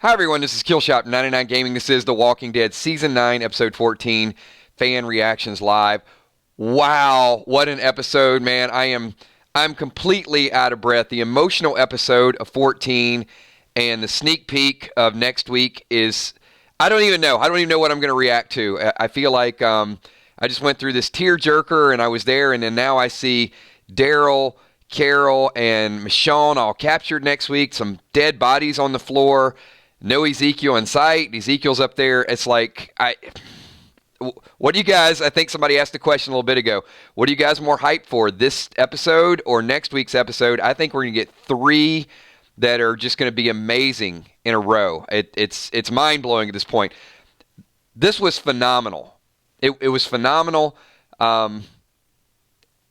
Hi everyone, this is Killshot 99 Gaming. This is The Walking Dead Season 9, Episode 14, Fan Reactions Live. Wow, what an episode, man. I'm completely out of breath. The emotional episode of 14 and the sneak peek of next week is, I don't even know what I'm going to react to. I feel like I just went through this tearjerker and I was there, and then now I see Daryl, Carol, and Michonne all captured next week, some dead bodies on the floor. No Ezekiel in sight. Ezekiel's up there. It's like, what do you guys, I think somebody asked the question a little bit ago, what are you guys more hyped for, this episode or next week's episode? I think we're going to get 3 that are just going to be amazing in a row. It's mind-blowing at this point. This was phenomenal. It was phenomenal.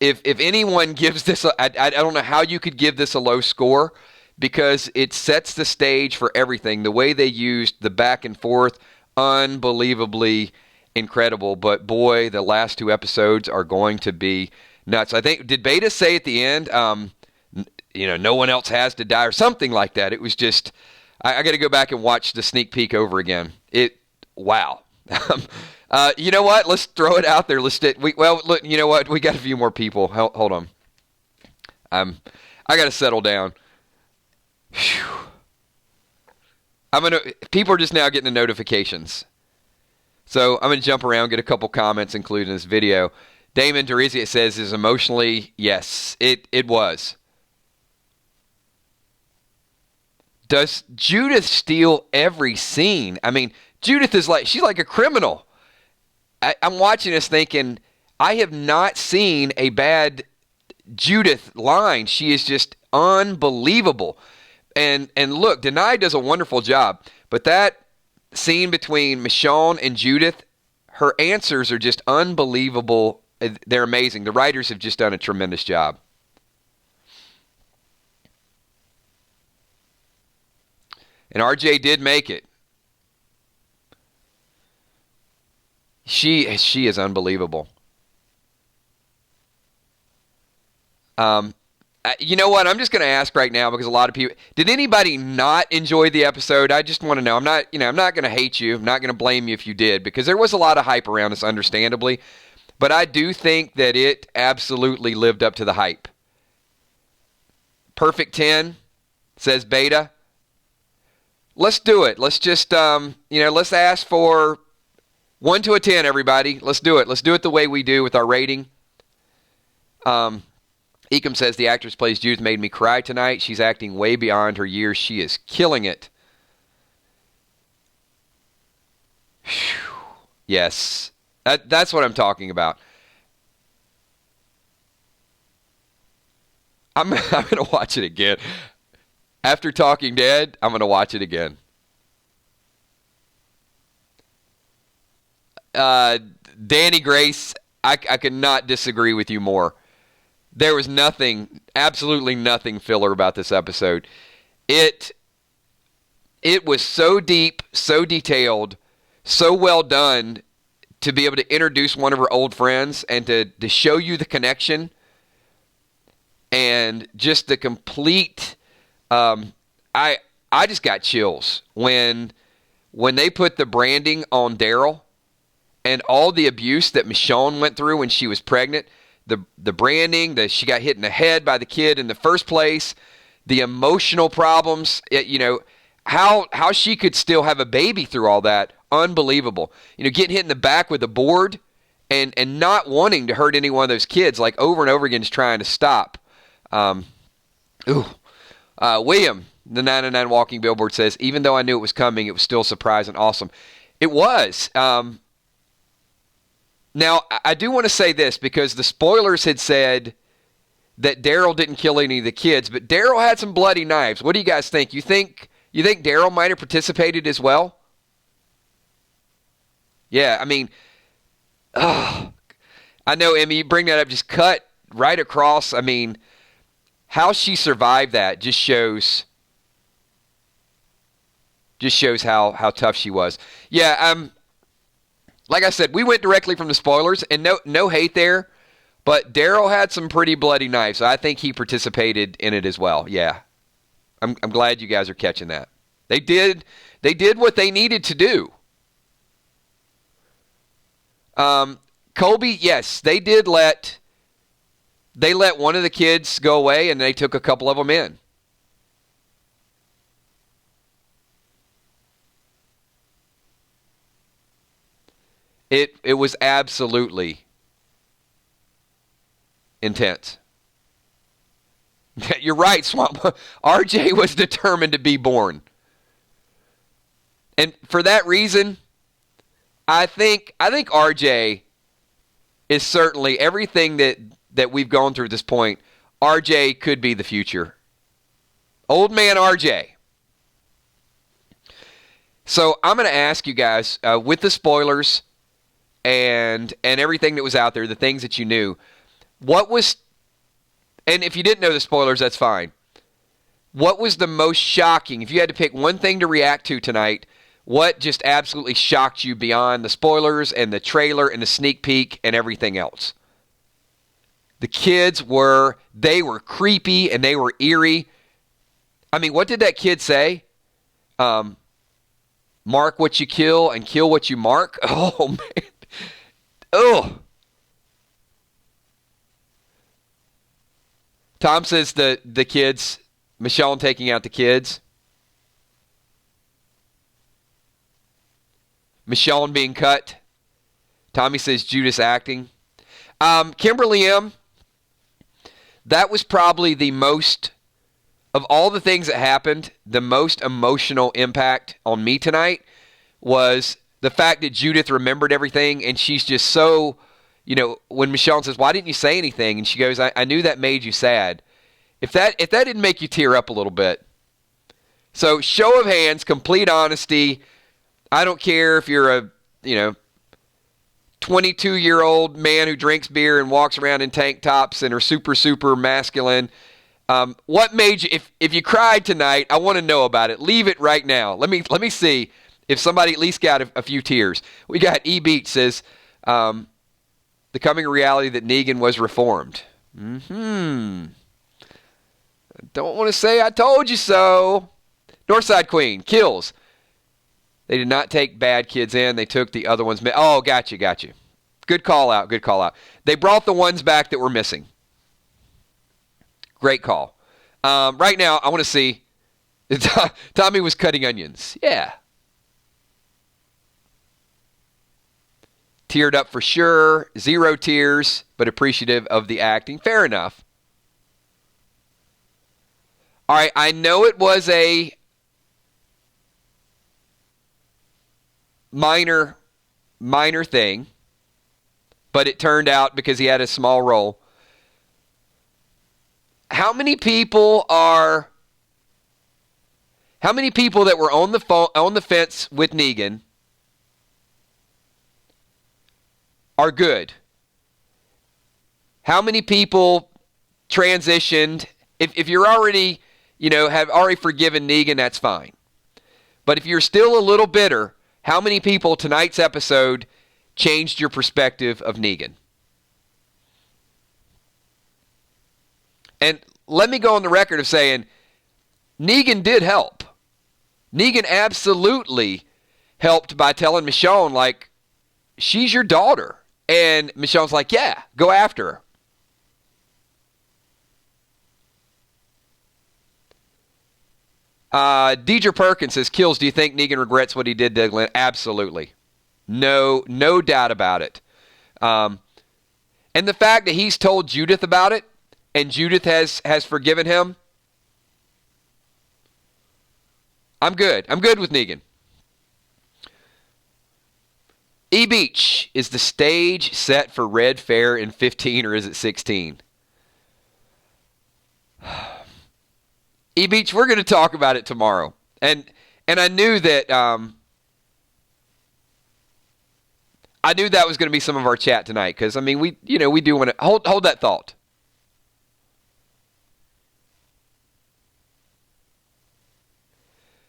If anyone gives this, I don't know how you could give this a low score, because it sets the stage for everything. The way they used the back and forth, unbelievably incredible. But boy, the last 2 episodes are going to be nuts. I think, did Beta say at the end, no one else has to die or something like that? It was just, I got to go back and watch the sneak peek over again. Wow. You know what? Let's throw it out there. Look, you know what? We got a few more people. Hold on. I got to settle down. Whew. People are just now getting the notifications. So I'm going to jump around, get a couple comments included in this video. Damon Dorizia says is emotionally, yes, it was. Does Judith steal every scene? I mean, Judith is she's like a criminal. I'm watching this thinking, I have not seen a bad Judith line. She is just unbelievable. And look, Denai does a wonderful job, but that scene between Michonne and Judith, her answers are just unbelievable. They're amazing. The writers have just done a tremendous job. And RJ did make it. She is unbelievable. You know what? I'm just going to ask right now, because a lot of people, did anybody not enjoy the episode? I just want to know. I'm not going to hate you. I'm not going to blame you if you did, because there was a lot of hype around this, understandably. But I do think that it absolutely lived up to the hype. Perfect 10, says Beta. Let's do it. Let's just, let's ask for 1 to a 10, everybody. Let's do it. Let's do it the way we do with our rating. Ecom says, the actress plays Judith made me cry tonight. She's acting way beyond her years. She is killing it. Whew. Yes. That's what I'm talking about. I'm going to watch it again. After Talking Dead, I'm going to watch it again. Danny Grace, I could not disagree with you more. There was absolutely nothing filler about this episode. It was so deep, so detailed, so well done to be able to introduce one of her old friends and to show you the connection and just the complete. I just got chills when they put the branding on Daryl and all the abuse that Michonne went through when she was pregnant. The branding, that she got hit in the head by the kid in the first place, the emotional problems, how she could still have a baby through all that, unbelievable. Getting hit in the back with a board and not wanting to hurt any one of those kids, like over and over again, just trying to stop. William, the 99 Walking Billboard says, even though I knew it was coming, it was still surprising, awesome. It was. Now, I do want to say this, because the spoilers had said that Daryl didn't kill any of the kids, but Daryl had some bloody knives. What do you guys think? You think Daryl might have participated as well? Yeah, I mean, I know, Emmy, you bring that up, just cut right across. I mean, how she survived that just shows how tough she was. Yeah, like I said, we went directly from the spoilers, and no hate there, but Daryl had some pretty bloody knives, so I think he participated in it as well. Yeah, I'm glad you guys are catching that. They did what they needed to do. Colby, yes, they let one of the kids go away, and they took a couple of them in. It was absolutely intense. You're right, Swamp. RJ was determined to be born. And for that reason, I think RJ is certainly everything that we've gone through at this point. RJ could be the future. Old man RJ. So I'm going to ask you guys, with the spoilers and everything that was out there, the things that you knew, what was, and if you didn't know the spoilers, that's fine. What was the most shocking, if you had to pick one thing to react to tonight, what just absolutely shocked you beyond the spoilers and the trailer and the sneak peek and everything else? The kids were creepy and they were eerie. I mean, what did that kid say? Mark what you kill and kill what you mark. Oh, man. Oh. Tom says the kids, Michonne taking out the kids. Michonne being cut. Tommy says Judith acting. Kimberly M., that was probably the most, of all the things that happened, the most emotional impact on me tonight was the fact that Judith remembered everything, and she's just so, when Michonne says, why didn't you say anything? And she goes, I knew that made you sad. If that didn't make you tear up a little bit. So show of hands, complete honesty. I don't care if you're a, 22-year-old man who drinks beer and walks around in tank tops and are super, super masculine. What made you, if you cried tonight, I want to know about it. Leave it right now. Let me see if somebody at least got a few tears. We got E Beach says, the coming reality that Negan was reformed. Don't want to say I told you so. Northside Queen, kills. They did not take bad kids in. They took the other ones. Oh, got you. Good call out. They brought the ones back that were missing. Great call. Right now, I want to see. Tommy was cutting onions. Yeah. Teared up for sure. 0 tears, but appreciative of the acting. Fair enough. All right, I know it was a minor thing, but it turned out because he had a small role. How many people that were on the fence with Negan are good? How many people transitioned? If you're already, have already forgiven Negan, that's fine. But if you're still a little bitter, how many people tonight's episode changed your perspective of Negan? And let me go on the record of saying Negan did help. Negan absolutely helped by telling Michonne, she's your daughter. And Michonne's like, yeah, go after her. Deidre Perkins says, Kills, do you think Negan regrets what he did to Glenn? Absolutely. No doubt about it. And the fact that he's told Judith about it, and Judith has forgiven him, I'm good. I'm good with Negan. E Beach, is the stage set for Red Fair in 15 or is it 16? E Beach, we're going to talk about it tomorrow. And I knew that was going to be some of our chat tonight because we do want to hold that thought.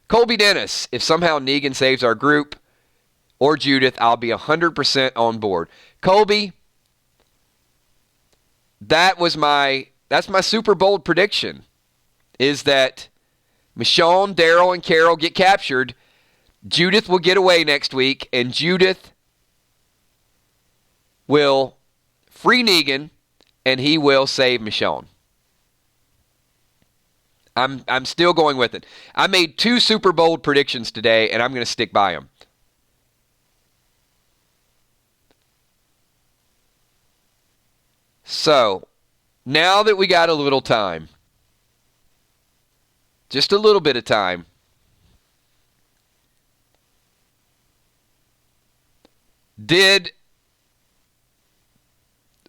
Colby Dennis, if somehow Negan saves our group or Judith, I'll be 100% on board. Colby, that's my super bold prediction, is that Michonne, Daryl, and Carol get captured, Judith will get away next week, and Judith will free Negan, and he will save Michonne. I'm still going with it. I made 2 super bold predictions today, and I'm going to stick by them. So, now that we got a little time, just a little bit of time,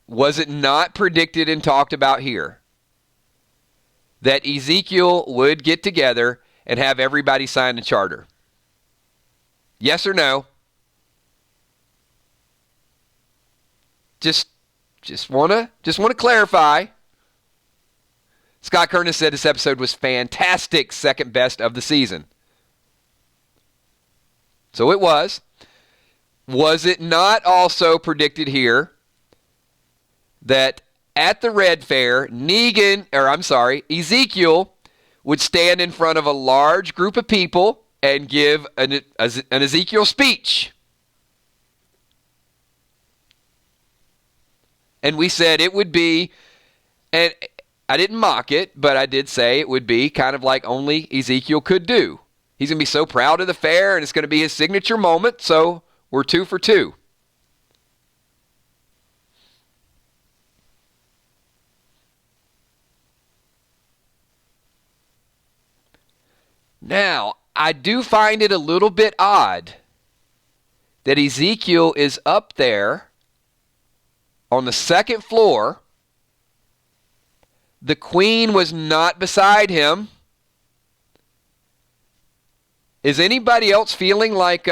was it not predicted and talked about here that Ezekiel would get together and have everybody sign the charter? Yes or no? Just want to clarify. Scott Kernan said this episode was fantastic, second best of the season. So it was. Was it not also predicted here that at the Red Fair, Ezekiel would stand in front of a large group of people and give an Ezekiel speech? And we said it would be, and I didn't mock it, but I did say it would be kind of like only Ezekiel could do. He's going to be so proud of the fair, and it's going to be his signature moment, so we're 2 for 2. Now, I do find it a little bit odd that Ezekiel is up there on the second floor. The queen was not beside him. Is anybody else feeling like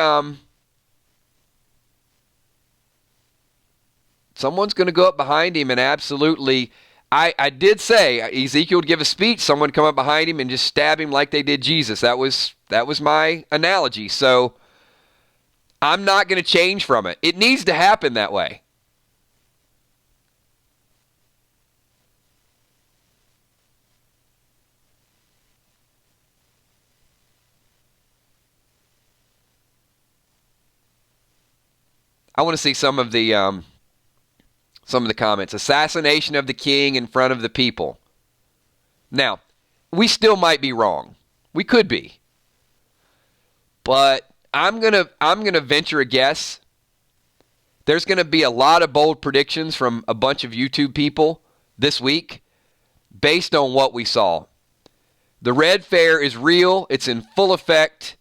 someone's going to go up behind him and absolutely... I did say Ezekiel would give a speech, someone would come up behind him and just stab him like they did Jesus. That was my analogy. So I'm not going to change from it. It needs to happen that way. I want to see some of the comments. Assassination of the king in front of the people. Now, we still might be wrong. We could be. But I'm gonna venture a guess. There's gonna be a lot of bold predictions from a bunch of YouTube people this week based on what we saw. The Red Fair is real. It's in full effect.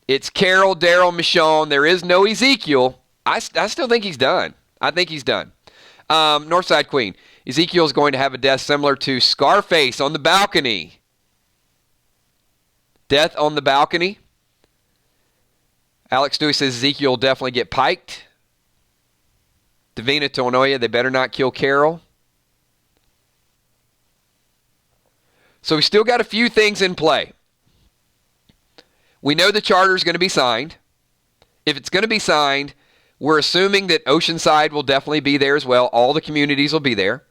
It's Carol, Daryl, Michonne. There is no Ezekiel. I still think he's done. I think he's done. Northside Queen. Ezekiel is going to have a death similar to Scarface on the balcony. Death on the balcony. Alex Dewey says Ezekiel will definitely get piked. Davina Tonoya, they better not kill Carol. So we still got a few things in play. We know the charter is going to be signed. If it's going to be signed, we're assuming that Oceanside will definitely be there as well. All the communities will be there.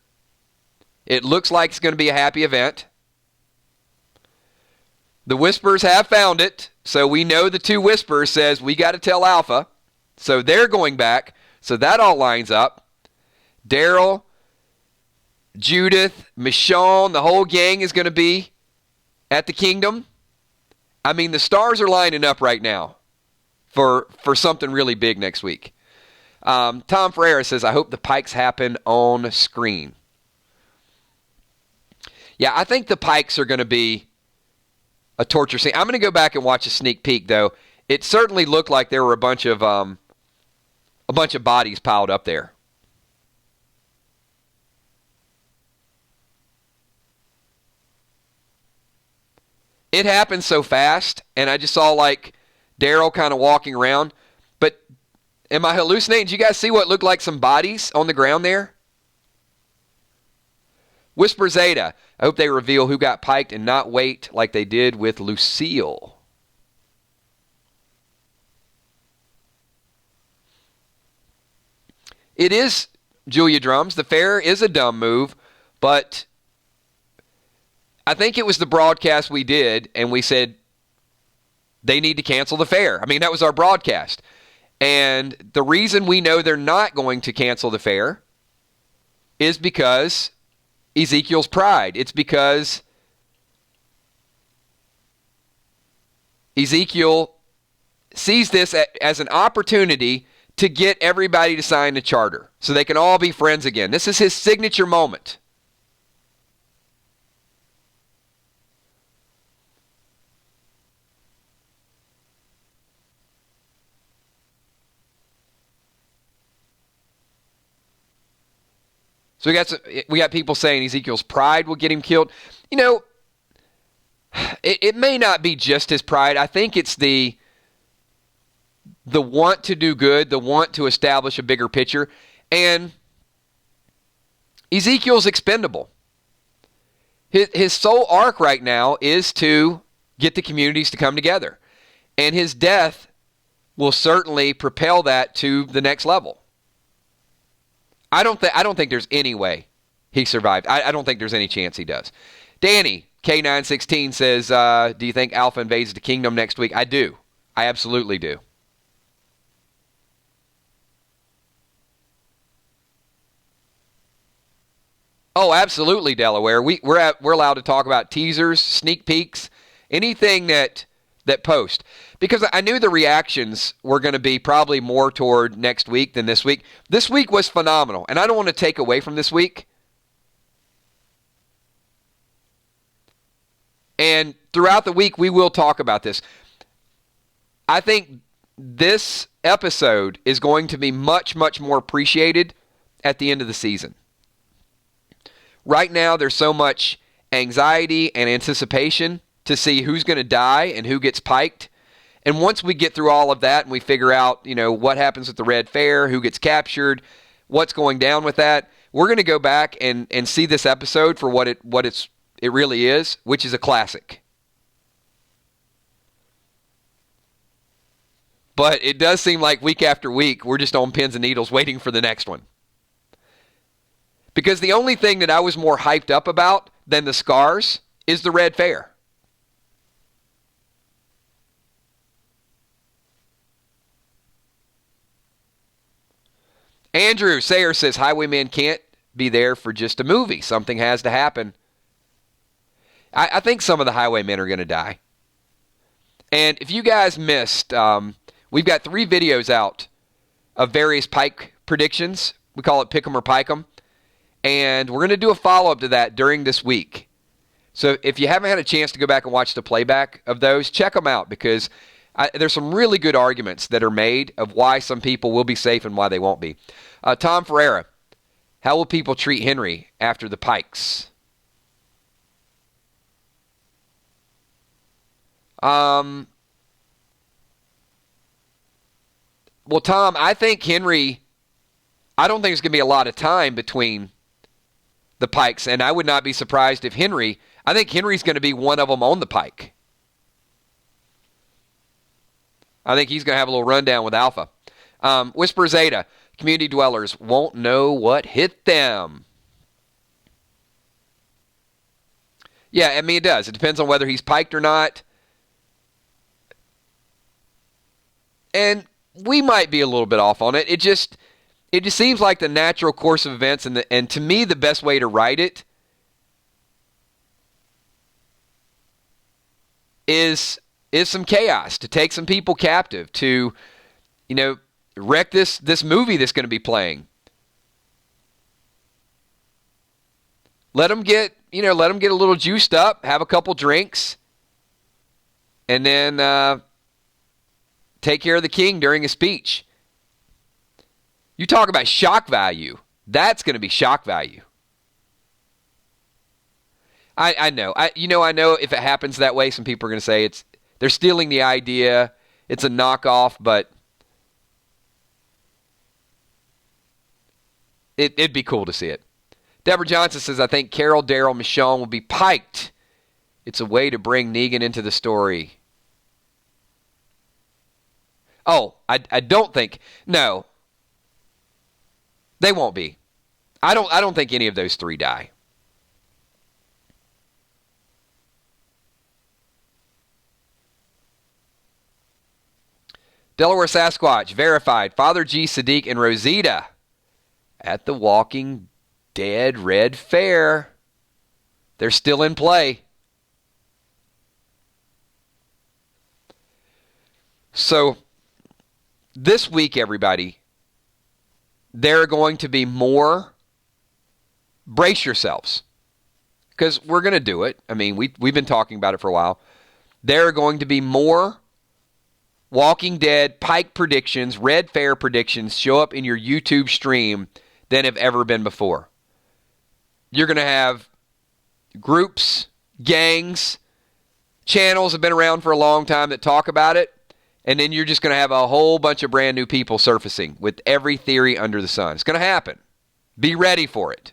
It looks like it's going to be a happy event. The Whispers have found it, so we know the 2 Whispers says we got to tell Alpha. So they're going back. So that all lines up. Daryl, Judith, Michonne, the whole gang is going to be at the kingdom. I mean, the stars are lining up right now for something really big next week. Tom Ferreira says, I hope the Pikes happen on screen. Yeah, I think the Pikes are going to be a torture scene. I'm going to go back and watch a sneak peek, though. It certainly looked like there were a bunch of bodies piled up there. It happened so fast, and I just saw like Daryl kind of walking around. But am I hallucinating? Did you guys see what looked like some bodies on the ground there? Whisper Zeta. I hope they reveal who got piked and not wait like they did with Lucille. It is Julia Drums. The fair is a dumb move, But I think it was the broadcast we did, and we said they need to cancel the fair. I mean, that was our broadcast. And the reason we know they're not going to cancel the fair is because Ezekiel's pride. It's because Ezekiel sees this as an opportunity to get everybody to sign the charter so they can all be friends again. This is his signature moment. So we got people saying Ezekiel's pride will get him killed. You know, it may not be just his pride. I think it's the want to do good, the want to establish a bigger picture. And Ezekiel's expendable. His sole arc right now is to get the communities to come together. And his death will certainly propel that to the next level. I don't think there's any way he survived. I don't think there's any chance he does. Danny, K916 says, do you think Alpha invades the kingdom next week? I do. I absolutely do. Oh, absolutely, Delaware. We're allowed to talk about teasers, sneak peeks, anything that post. Because I knew the reactions were going to be probably more toward next week than this week. This week was phenomenal, and I don't want to take away from this week. And throughout the week, we will talk about this. I think this episode is going to be much, much more appreciated at the end of the season. Right now, there's so much anxiety and anticipation to see who's going to die and who gets piked. And once we get through all of that and we figure out, what happens with the Red Fair, who gets captured, what's going down with that, we're going to go back and see this episode for what it really is, which is a classic. But it does seem like week after week, we're just on pins and needles waiting for the next one. Because the only thing that I was more hyped up about than the scars is the Red Fair. Andrew Sayer says Highwayman can't be there for just a movie. Something has to happen. I think some of the Highwaymen are going to die. And if you guys missed, we've got 3 videos out of various Pike predictions. We call it Pick 'em or Pike 'em. And we're going to do a follow-up to that during this week. So if you haven't had a chance to go back and watch the playback of those, check them out because there's some really good arguments that are made of why some people will be safe and why they won't be. Tom Ferreira, how will people treat Henry after the Pikes? Well, Tom, I think Henry, I don't think there's going to be a lot of time between the Pikes, and I would not be surprised if I think Henry's going to be one of them on the Pike. I think he's going to have a little rundown with Alpha. Whisper Zeta, community dwellers won't know what hit them. Yeah, I mean, it does. It depends on whether he's piked or not. And we might be a little bit off on it. It just seems like the natural course of events, and to me, the best way to write it is some chaos, to take some people captive, to, wreck this movie that's going to be playing. Let them get a little juiced up, have a couple drinks, and then take care of the king during a speech. You talk about shock value. That's going to be shock value. I know. I know if it happens that way, some people are going to say they're stealing the idea. It's a knockoff, but it'd be cool to see it. Deborah Johnson says, I think Carol, Daryl, Michonne will be piked. It's a way to bring Negan into the story. Oh, I don't think. No. They won't be. I don't think any of those 3 die. Delaware Sasquatch, verified. Father G. Sadiq and Rosita at the Walking Dead Red Fair. They're still in play. So, this week, everybody, there are going to be more. Brace yourselves, because we're going to do it. I mean, we've been talking about it for a while. There are going to be more Walking Dead Pike predictions, Red Fair predictions show up in your YouTube stream than have ever been before. You're going to have groups, gangs, channels have been around for a long time that talk about it, and then you're just going to have a whole bunch of brand new people surfacing with every theory under the sun. It's going to happen. Be ready for it.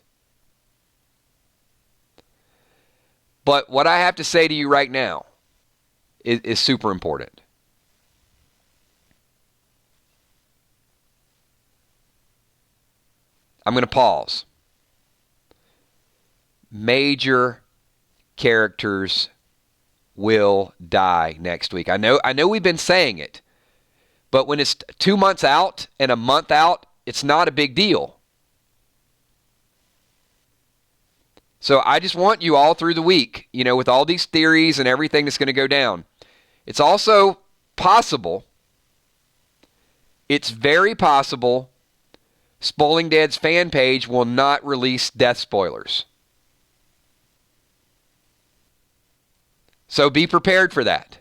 But what I have to say to you right now is super important. I'm going to pause. Major characters will die next week. I know we've been saying it, but when it's 2 months out and a month out, it's not a big deal. So I just want you all through the week, with all these theories and everything that's going to go down. It's also possible, it's very possible, Spoiling Dead's fan page will not release death spoilers. So be prepared for that.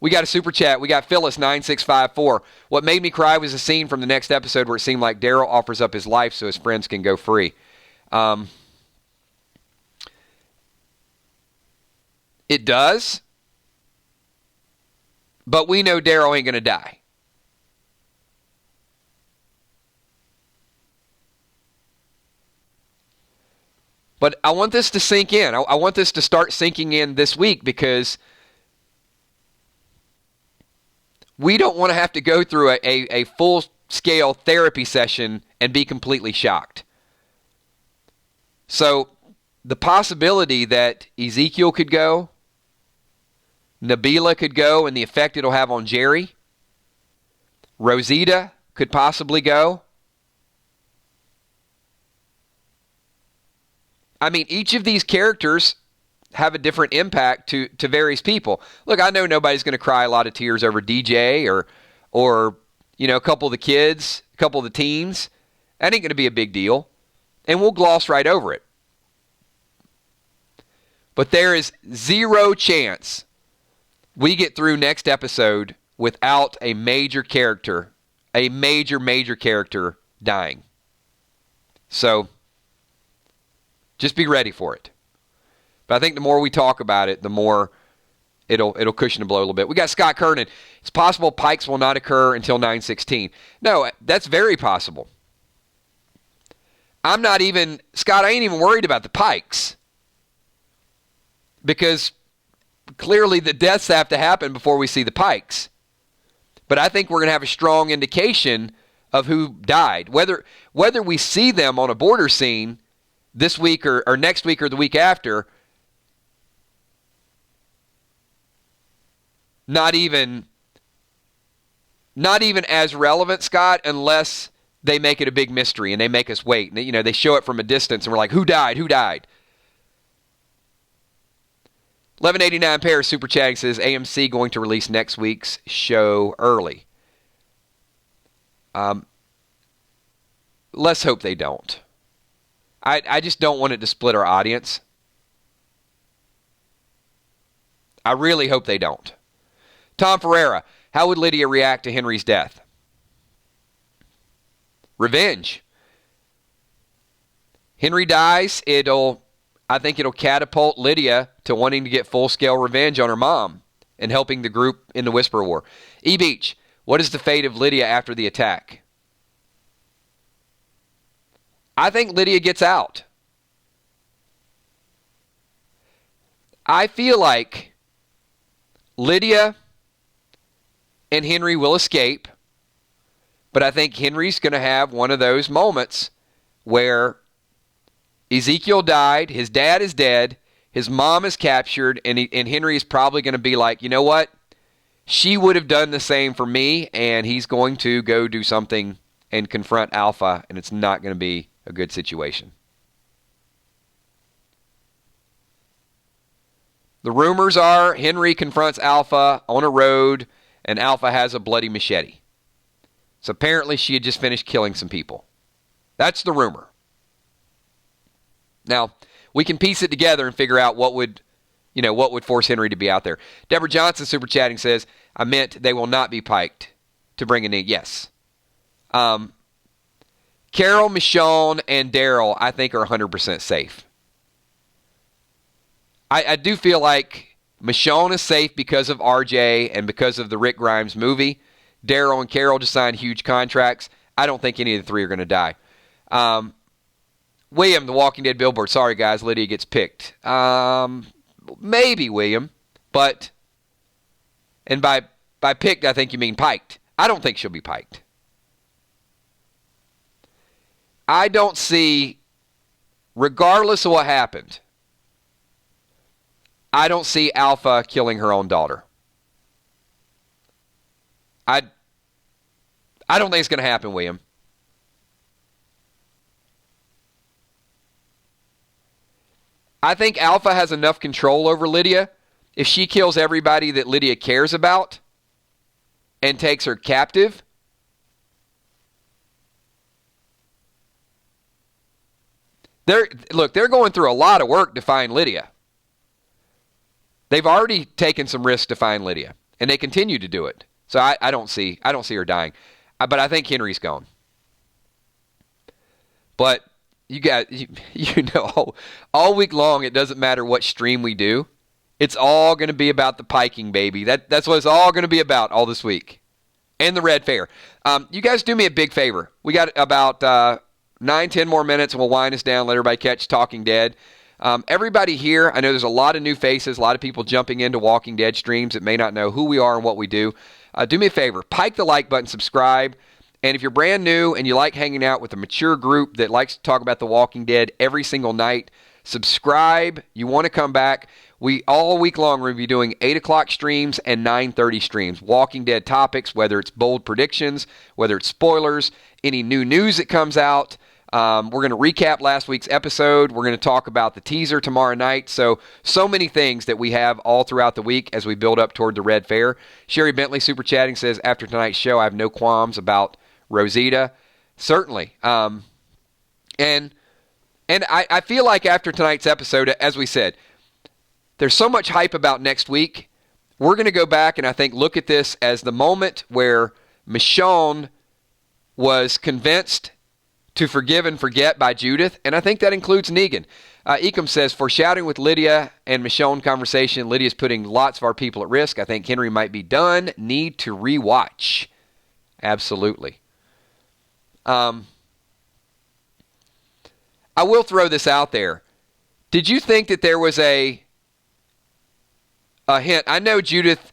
We got a super chat. We got Phyllis9654. What made me cry was a scene from the next episode where it seemed like Daryl offers up his life so his friends can go free. It does. But we know Daryl ain't going to die. But I want this to sink in. I want this to start sinking in this week, because we don't want to have to go through a full-scale therapy session and be completely shocked. So the possibility that Ezekiel could go, Nabila could go, and the effect it'll have on Jerry, Rosita could possibly go. I mean, each of these characters have a different impact to various people. Look, I know nobody's going to cry a lot of tears over DJ or a couple of the kids, a couple of the teens. That ain't going to be a big deal. And we'll gloss right over it. But there is zero chance we get through next episode without a major character, a major character dying. So just be ready for it. But I think the more we talk about it, the more it'll cushion the blow a little bit. We got Scott Kernan. It's possible Pikes will not occur until 9/16. No, that's very possible. Scott, I ain't even worried about the Pikes. Because clearly the deaths have to happen before we see the Pikes. But I think we're going to have a strong indication of who died. Whether we see them on a border scene this week or next week or the week after, not even as relevant, Scott, unless they make it a big mystery and they make us wait. They show it from a distance and we're like, who died? 1189 Paris Super Chatting says AMC going to release next week's show early. Let's hope they don't. I just don't want it to split our audience. I really hope they don't. Tom Ferreira, how would Lydia react to Henry's death? Revenge. Henry dies, I think it'll catapult Lydia to wanting to get full-scale revenge on her mom and helping the group in the Whisper War. E. Beach, what is the fate of Lydia after the attack? I think Lydia gets out. I feel like Lydia and Henry will escape, but I think Henry's going to have one of those moments where Ezekiel died, his dad is dead, His mom is captured, and Henry is probably going to be like, you know what? She would have done the same for me, and he's going to go do something and confront Alpha, and it's not going to be a good situation. The rumors are Henry confronts Alpha on a road, and Alpha has a bloody machete. So apparently she had just finished killing some people. That's the rumor. Now, we can piece it together and figure out what would force Henry to be out there. Deborah Johnson super chatting says, I meant they will not be piked to bring in. Yes. Carol, Michonne, and Daryl, I think, are 100% safe. I do feel like Michonne is safe because of RJ and because of the Rick Grimes movie. Daryl and Carol just signed huge contracts. I don't think any of the three are going to die. William, The Walking Dead billboard. Sorry, guys, Lydia gets picked. Maybe William, but, and by picked, I think you mean piked. I don't think she'll be piked. I don't see, regardless of what happened, I don't see Alpha killing her own daughter. I don't think it's going to happen, William. I think Alpha has enough control over Lydia. If she kills everybody that Lydia cares about and takes her captive, they're going through a lot of work to find Lydia. They've already taken some risks to find Lydia, and they continue to do it. So I don't see her dying. But I think Henry's gone. But you guys, you know, all week long, it doesn't matter what stream we do. It's all going to be about the piking, baby. That's what it's all going to be about all this week. And the Red Fair. You guys do me a big favor. We got about 9-10 more minutes, and we'll wind us down, let everybody catch Talking Dead. Everybody here, I know there's a lot of new faces, a lot of people jumping into Walking Dead streams that may not know who we are and what we do. Do me a favor, pike the like button, subscribe, and if you're brand new and you like hanging out with a mature group that likes to talk about The Walking Dead every single night, subscribe. You want to come back. We, all week long, we're going to be doing 8 o'clock streams and 9:30 streams. Walking Dead topics, whether it's bold predictions, whether it's spoilers, any new news that comes out. We're going to recap last week's episode. We're going to talk about the teaser tomorrow night. So many things that we have all throughout the week as we build up toward the Red Fair. Sherry Bentley super chatting says, after tonight's show, I have no qualms about Rosita. Certainly. And I feel like after tonight's episode, as we said, there's so much hype about next week. We're going to go back and I think look at this as the moment where Michonne was convinced to forgive and forget by Judith, and I think that includes Negan. Ecom says, foreshadowing with Lydia and Michonne conversation, Lydia's putting lots of our people at risk. I think Henry might be done. Need to rewatch. Absolutely. I will throw this out there. Did you think that there was a hint? I know Judith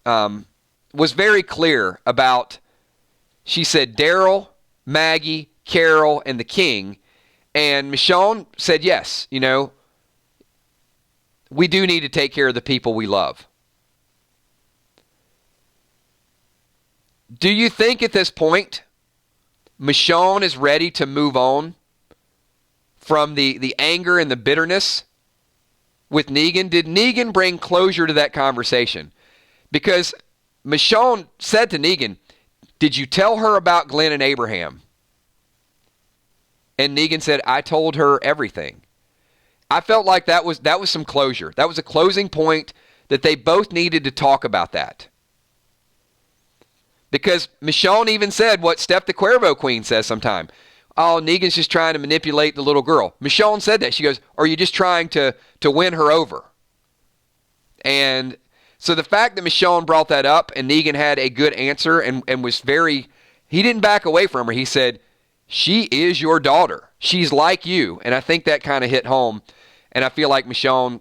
was very clear about, she said Daryl, Maggie, Carol, and the King. And Michonne said, yes, you know, we do need to take care of the people we love. Do you think at this point Michonne is ready to move on from the anger and the bitterness with Negan? Did Negan bring closure to that conversation? Because Michonne said to Negan, did you tell her about Glenn and Abraham? And Negan said, I told her everything. I felt like that was some closure. That was a closing point that they both needed to talk about that. Because Michonne even said what Steph the Cuervo Queen says sometime. Oh, Negan's just trying to manipulate the little girl. Michonne said that. She goes, are you just trying to win her over? And so the fact that Michonne brought that up and Negan had a good answer and was very, he didn't back away from her. He said, she is your daughter. She's like you. And I think that kind of hit home. And I feel like Michonne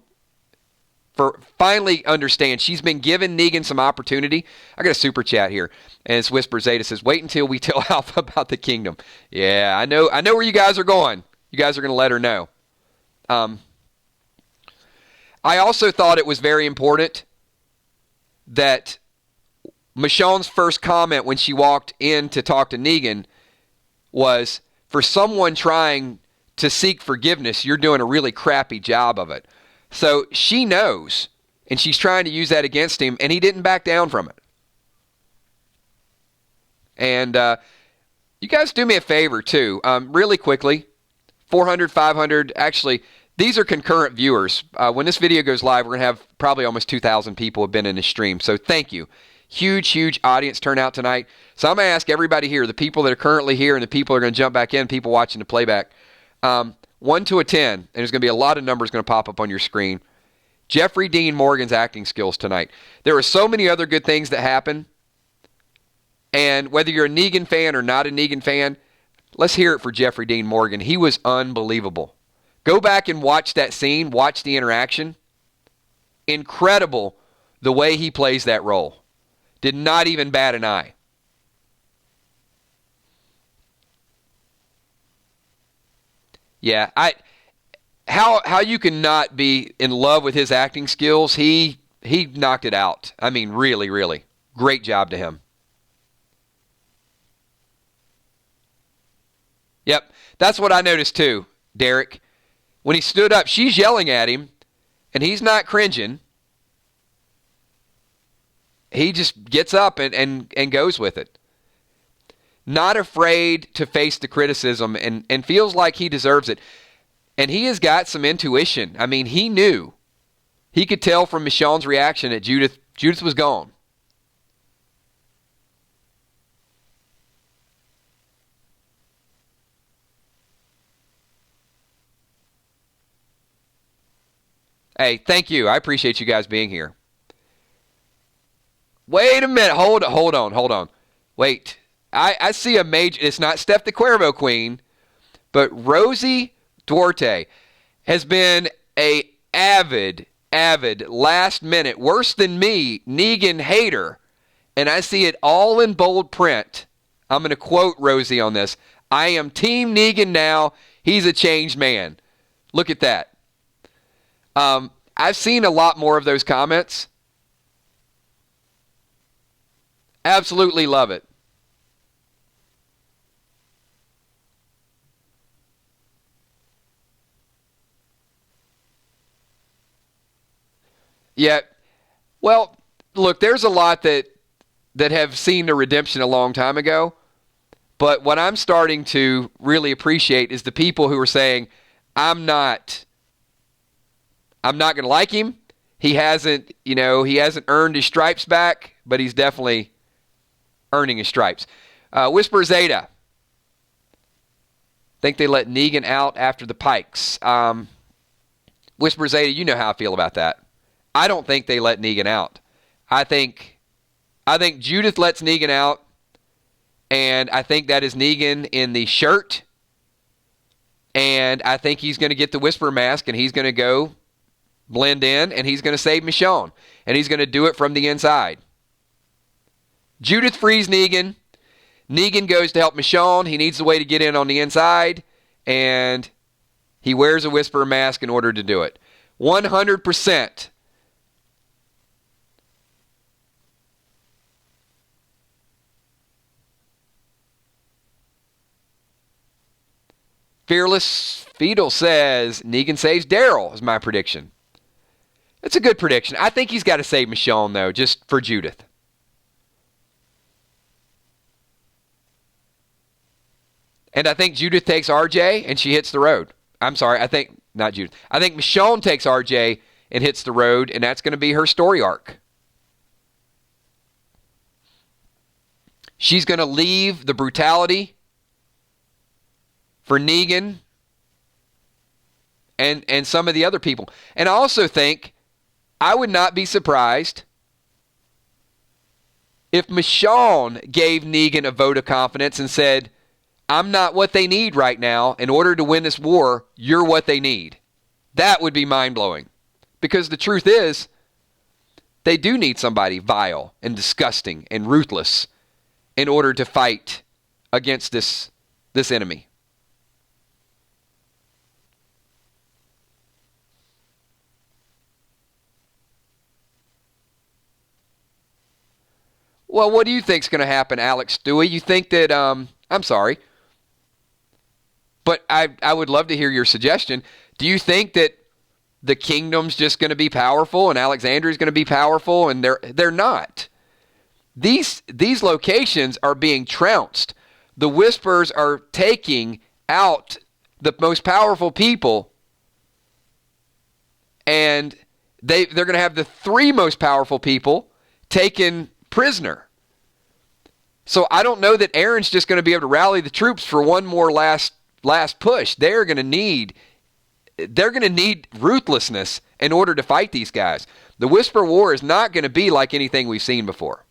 finally understands. She's been giving Negan some opportunity. I got a super chat here. And it's Whisper Zeta says, wait until we tell Alpha about the kingdom. Yeah, I know where you guys are going. You guys are going to let her know. I also thought it was very important that Michonne's first comment when she walked in to talk to Negan was, for someone trying to seek forgiveness, you're doing a really crappy job of it. So she knows, and she's trying to use that against him, and he didn't back down from it. And you guys do me a favor, too. Really quickly, 400, 500, actually, these are concurrent viewers. When this video goes live, we're going to have probably almost 2,000 people have been in the stream. So thank you. Huge, huge audience turnout tonight. So I'm going to ask everybody here, the people that are currently here and the people that are going to jump back in, people watching the playback, 1 to a 10, and there's going to be a lot of numbers going to pop up on your screen. Jeffrey Dean Morgan's acting skills tonight. There are so many other good things that happen, and whether you're a Negan fan or not a Negan fan, let's hear it for Jeffrey Dean Morgan. He was unbelievable. Go back and watch that scene, watch the interaction. Incredible the way he plays that role. Did not even bat an eye. Yeah, how you can not be in love with his acting skills, he knocked it out. I mean, really, really. Great job to him. Yep, that's what I noticed too, Derek. When he stood up, she's yelling at him, and he's not cringing. He just gets up and goes with it. Not afraid to face the criticism and feels like he deserves it. And he has got some intuition. I mean, he knew. He could tell from Michonne's reaction that Judith was gone. Hey, thank you. I appreciate you guys being here. Wait a minute. Hold on. Wait. I see a major... It's not Steph the Cuervo Queen, but Rosie Duarte has been a avid, last minute, worse than me, Negan hater. And I see it all in bold print. I'm going to quote Rosie on this. I am Team Negan now. He's a changed man. Look at that. I've seen a lot more of those comments. Absolutely love it. Yeah. Well, look, there's a lot that have seen the redemption a long time ago. But what I'm starting to really appreciate is the people who are saying, I'm not going to like him. He hasn't earned his stripes back, but he's definitely earning his stripes. Whisper Zeta. Think they let Negan out after the Pikes. Whisper Zeta, you know how I feel about that. I don't think they let Negan out. I think Judith lets Negan out, and I think that is Negan in the shirt, and I think he's going to get the Whisper mask, and he's going to go blend in, and he's going to save Michonne, and he's going to do it from the inside. Judith frees Negan. Negan goes to help Michonne. He needs a way to get in on the inside, and he wears a Whisper mask in order to do it. 100%. Fearless Fetal says Negan saves Daryl is my prediction. It's a good prediction. I think he's got to save Michonne, though, just for Judith. And I think Judith takes RJ and she hits the road. I'm sorry, not Judith. I think Michonne takes RJ and hits the road, and that's going to be her story arc. She's going to leave the brutality for Negan and some of the other people. And I also think I would not be surprised if Michonne gave Negan a vote of confidence and said, I'm not what they need right now. In order to win this war, you're what they need. That would be mind-blowing. Because the truth is, they do need somebody vile and disgusting and ruthless in order to fight against this enemy. Well, what do you think's going to happen, Alex Stewie? You think that, I'm sorry, but I would love to hear your suggestion. Do you think that the kingdom's just going to be powerful and Alexandria is going to be powerful? And they're not. These locations are being trounced. The Whispers are taking out the most powerful people, and they're going to have the 3 most powerful people taken prisoner. So I don't know that Aaron's just going to be able to rally the troops for one more last push. They're going to need ruthlessness in order to fight these guys. The Whisper War is not going to be like anything we've seen before.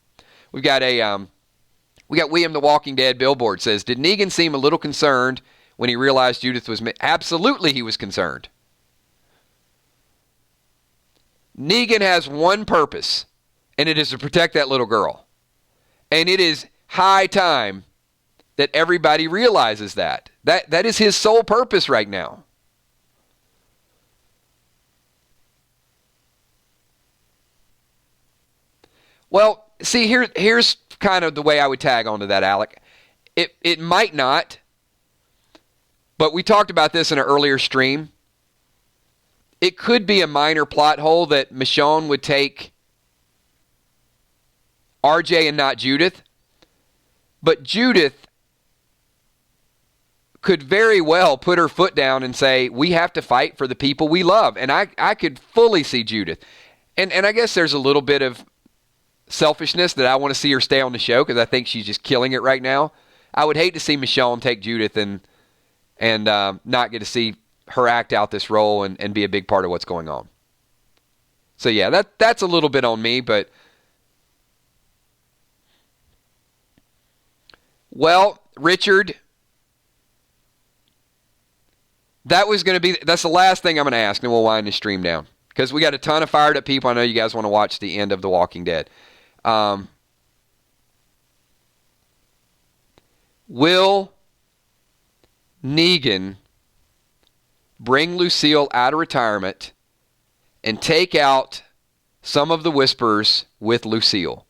We got William the Walking Dead billboard says, did Negan seem a little concerned when he realized Judith was... Absolutely he was concerned. Negan has one purpose, and it is to protect that little girl. And it is high time that everybody realizes that. That is his sole purpose right now. Well, see, here's kind of the way I would tag onto that, Alec. It might not, but we talked about this in an earlier stream. It could be a minor plot hole that Michonne would take RJ and not Judith. But Judith could very well put her foot down and say, we have to fight for the people we love. And I could fully see Judith. And I guess there's a little bit of selfishness that I want to see her stay on the show because I think she's just killing it right now. I would hate to see Michonne take Judith and not get to see her act out this role and be a big part of what's going on. So yeah, that's a little bit on me, but well, Richard, that's the last thing I'm going to ask, and we'll wind the stream down because we got a ton of fired up people. I know you guys want to watch the end of The Walking Dead. Will Negan bring Lucille out of retirement and take out some of the Whispers with Lucille?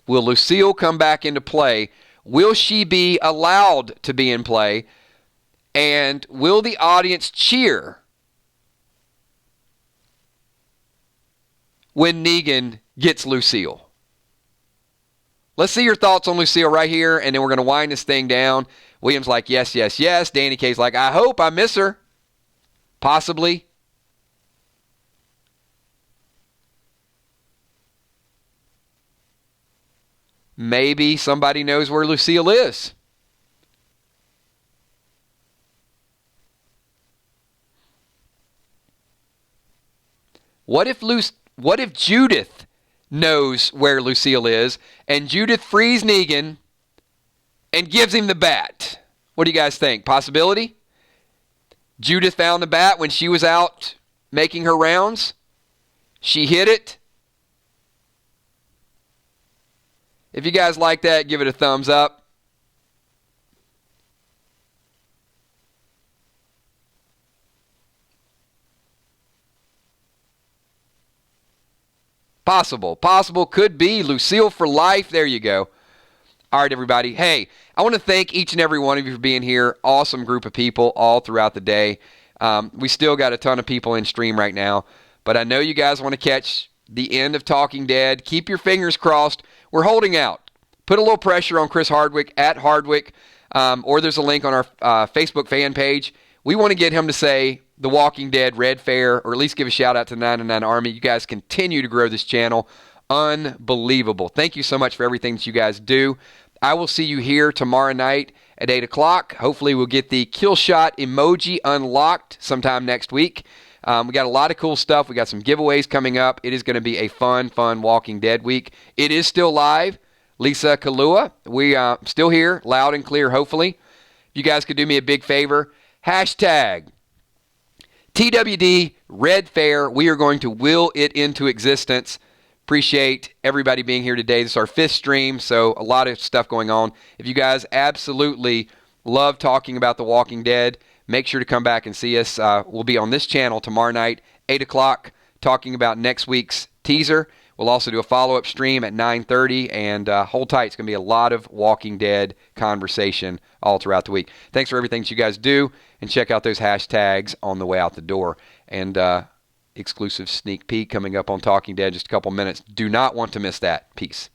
Will Lucille come back into play? Will she be allowed to be in play? And will the audience cheer when Negan gets Lucille? Let's see your thoughts on Lucille right here, and then we're going to wind this thing down. William's like, yes, yes, yes. Danny K's like, I hope I miss her. Possibly. Maybe somebody knows where Lucille is. What if Judith knows where Lucille is, and Judith frees Negan and gives him the bat? What do you guys think? Possibility? Judith found the bat when she was out making her rounds. She hit it. If you guys like that, give it a thumbs up. Possible could be Lucille for life. There you go. All right, everybody. Hey, I want to thank each and every one of you for being here. Awesome group of people all throughout the day. We still got a ton of people in stream right now, but I know you guys want to catch the end of Talking Dead. Keep your fingers crossed. We're holding out. Put a little pressure on Chris Hardwick at Hardwick, or there's a link on our Facebook fan page. We want to get him to say The Walking Dead, Red Fair, or at least give a shout out to 99 Army. You guys continue to grow this channel. Unbelievable. Thank you so much for everything that you guys do. I will see you here tomorrow night at 8 o'clock. Hopefully we'll get the kill shot emoji unlocked sometime next week. We got a lot of cool stuff. We got some giveaways coming up. It is going to be a fun Walking Dead week. It is still live. Lisa Kalua, we still here, loud and clear, hopefully. If you guys could do me a big favor, hashtag TWD Red Fair. We are going to will it into existence. Appreciate everybody being here today. This is our 5th stream, so a lot of stuff going on. If you guys absolutely love talking about The Walking Dead, make sure to come back and see us. We'll be on this channel tomorrow night, 8 o'clock, talking about next week's teaser. We'll also do a follow-up stream at 9:30, and hold tight. It's going to be a lot of Walking Dead conversation all throughout the week. Thanks for everything that you guys do, and check out those hashtags on the way out the door. And exclusive sneak peek coming up on Talking Dead in just a couple minutes. Do not want to miss that. Peace.